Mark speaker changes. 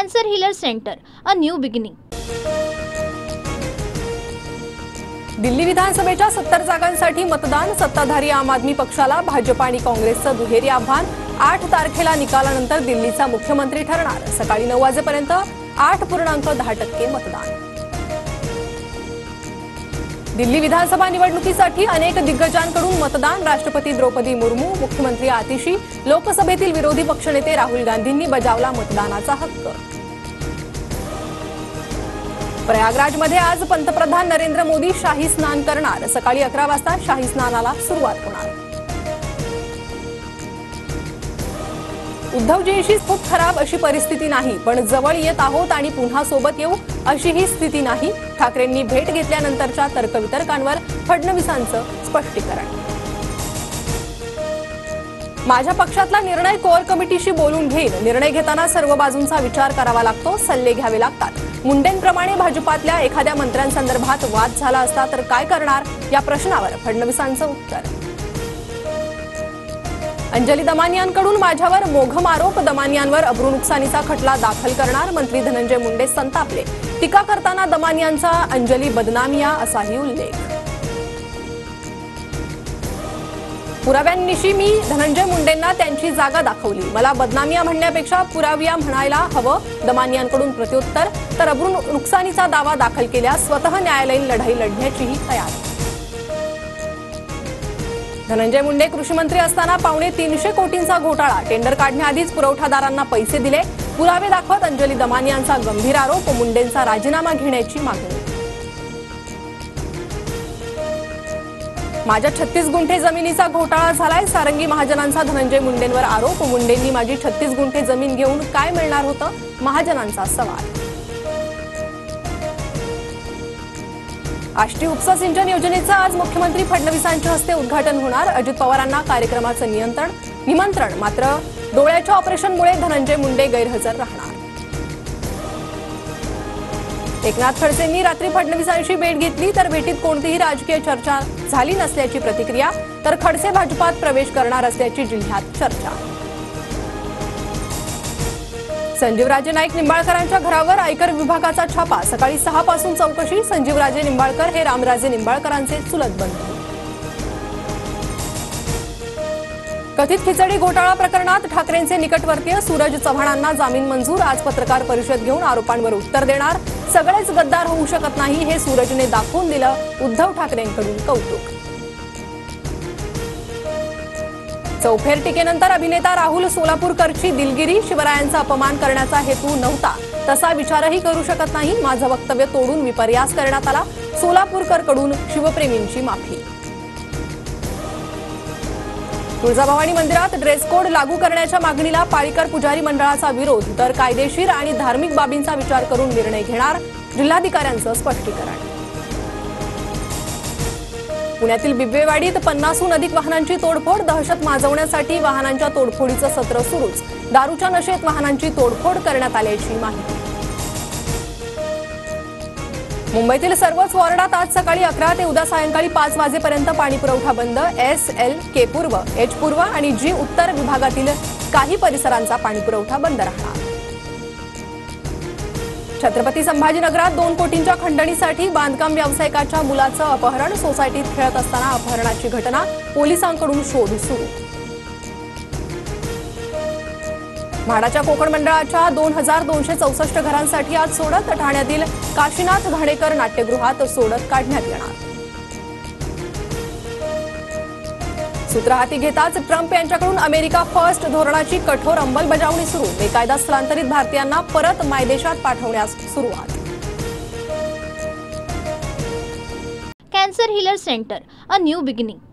Speaker 1: Cancer healer centre, a new beginning.
Speaker 2: Delhi विधानसभेच्या 70 जागांसाठी मतदान। सत्ताधारी आम आदमी पक्षाला भाजप आणि काँग्रेसचं दुहेरी आव्हान। 8 तारखेला निकालानंतर दिल्लीचा मुख्यमंत्री ठरणार। सकाळी 9 वाजेपर्यंत 8.10% मतदान। दिल्ली विधानसभा निवडणुकीसाठी अनेक दिग्गजांकडून मतदान। राष्ट्रपती द्रौपदी मुर्मू, मुख्यमंत्री आतिशी, लोकसभेतील विरोधी पक्षनेते राहुल गांधींनी बजावला मतदानाचा हक्क। प्रयागराजमध्ये आज पंतप्रधान नरेंद्र मोदी शाही स्नान करणार। सकाळी 11 वाजता शाही स्नानाला सुरुवात होणार। उद्धवजींशी खूप खराब अशी परिस्थिती नाही, पण जवळ येत आहोत आणि पुन्हा सोबत येऊ अशी ही स्थिती नाही। ठाकरेंनी भेट घेतल्यानंतरच्या तर्कवितर्कांवर फडणवीसांचं स्पष्टीकरण। माझ्या पक्षातला निर्णय कोर कमिटीशी बोलून घेईन। निर्णय घेताना सर्व बाजूंचा विचार करावा लागतो, सल्ले घ्यावे लागतात। मुंडेंप्रमाणे भाजपातल्या एखाद्या मंत्र्यांसंदर्भात वाद झाला असता तर काय करणार, या प्रश्नावर फडणवीसांचं उत्तर। अंजली दमानियांकडून माझ्यावर मोघम आरोप। दमानियांवर अब्रू नुकसानीचा खटला दाखल करणार। मंत्री धनंजय मुंडे संतापले। टीका करताना दमानियांचा अंजली बदनामिया असाही उल्लेख। पुराव्यांनिशी मी धनंजय मुंडेंना त्यांची जागा दाखवली। मला बदनामिया म्हणण्यापेक्षा पुराविया म्हणायला हवं। दमानियांकडून प्रत्युत्तर। तर अब्रू नुकसानीचा दावा दाखल केल्यास स्वतः न्यायालयीन लढाई लढण्याचीही तयारी। धनंजय मुंडे कृषी मंत्री असताना 350 कोटींचा घोटाळा। टेंडर काढण्याआधीच पुरवठादारांना पैसे दिले। पुरावे दाखवत अंजली दमानियांचा गंभीर आरोप। मुंडेंचा राजीनामा घेण्याची मागणी। माझ्या 36 गुंठे जमिनीचा घोटाळा झालाय। सारंगी महाजनांचा धनंजय मुंडेंवर आरोप। मुंडेंनी माझी 36 गुंठे जमीन घेऊन काय मिळणार होतं, महाजनांचा सवाल। आष्टी उपसा सिंचन योजनेचं आज मुख्यमंत्री फडणवीसांच्या हस्ते उद्घाटन होणार। अजित पवारांना कार्यक्रमाचं निमंत्रण, मात्र डोळ्याच्या ऑपरेशनमुळे धनंजय मुंडे गैरहजर राहणार। एकनाथ खडसेंनी रात्री फडणवीसांशी भेट घेतली, तर भेटीत कोणतीही राजकीय चर्चा झाली नसल्याची प्रतिक्रिया। तर खडसे भाजपात प्रवेश करणार असल्याची जिल्ह्यात चर्चा। संजीवराजे नाईक निंबाळकरांच्या घरावर आयकर विभागाचा छापा। सकाळी 6 पासून चौकशी। संजीवराजे निंबाळकर हे रामराजे निंबाळकरांचे चुलत बंधू। कथित खिचडी घोटाळा प्रकरणात ठाकरेंचे निकटवर्तीय सूरज चव्हाणांना जामीन मंजूर। आज पत्रकार परिषद घेऊन आरोपांवर उत्तर देणार। सगळेच गद्दार होऊ शकत नाही, हे सूरजने दाखवून दिलं। उद्धव ठाकरेंकडून कौतुक। चौफेर टीकेनंतर अभिनेता राहुल सोलापूरकरची दिलगिरी। शिवरायांचा अपमान करण्याचा हेतू नव्हता, तसा विचारही करू शकत नाही। माझं वक्तव्य तोडून विपर्यास करण्यात आला। सोलापूरकरकडून शिवप्रेमींची माफी। तुळजाभवानी मंदिरात ड्रेस कोड लागू करण्याच्या मागणीला पाळीकर पुजारी मंडळाचा विरोध। तर कायदेशीर आणि धार्मिक बाबींचा विचार करून निर्णय घेणार, जिल्हाधिकाऱ्यांचं स्पष्टीकरण। पुण्यातील बिब्बेवाडीत 50हून अधिक वाहनांची तोडफोड। दहशत माजवण्यासाठी वाहनांच्या तोडफोडीचं सत्र सुरूच। दारूच्या नशेत वाहनांची तोडफोड करण्यात आल्याची माहिती। मुंबईतील सर्वच वॉर्डात आज सकाळी 11 ते उद्या सायंकाळी 5 वाजेपर्यंत पाणीपुरवठा बंद। एस, एल, के पूर्व, एच पूर्व आणि जी उत्तर विभागातील काही परिसरांचा पाणीपुरवठा बंद राहणार। छत्रपती संभाजीनगरात 2 कोटींच्या खंडणीसाठी बांधकाम व्यावसायिकाच्या मुलाचं अपहरण। सोसायटीत खेळत असताना अपहरणाची घटना। पोलिसांकडून शोध सुरू। म्हाडाच्या कोकण मंडळाच्या 2264 घरांसाठी आज सोडत। ठाण्यातील काशीनाथ घाणेकर नाट्यगृहात सोडत काढण्यात येणार। सूत्र हाती घेताच ट्रम्प यांच्याकडून अमेरिका फर्स्ट धोरणाची कठोर अंमलबजावणी सुरू। बेकायदा स्थलांतरित भारतीयांना परत मायदेशात पाठवण्यास सुरुवात।
Speaker 1: Cancer healer centre, a new beginning.